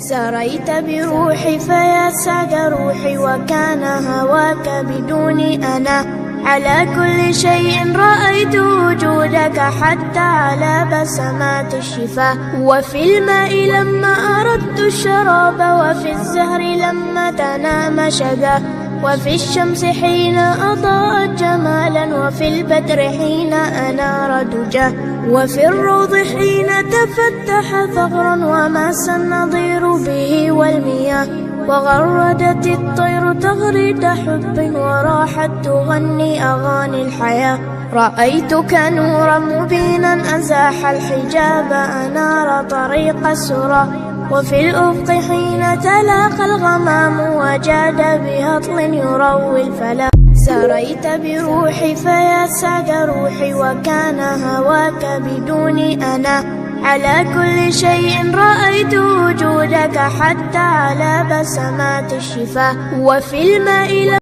سريت بروحي فيا سعد روحي، وكان هواك بدوني أنا. على كل شيء رأيت وجودك، حتى على بسمات الشفاه. وفي الماء لما أردت الشراب، وفي الزهر لما تنام شذا. وفي الشمس حين أضاءت جمالا، وفي البدر حين أنار دجاه. وفي الروض حين تفتح ثغرا، وماس النظير به والمياه. وغردت الطير تغريد حب، وراحت تغني أغاني الحياة. رأيتك نورا مبينا أزاح الحجاب، أنار طريق السرى. وفي الأفق حين تلاقى الغمام، وجاد بهطل يروي الفلا. سريت بروحي فيا سعد روحي، وكان هواك بدوني أنا. على كل شيء رأيت وجودك، حتى على بسمات الشفاه. وفي الماء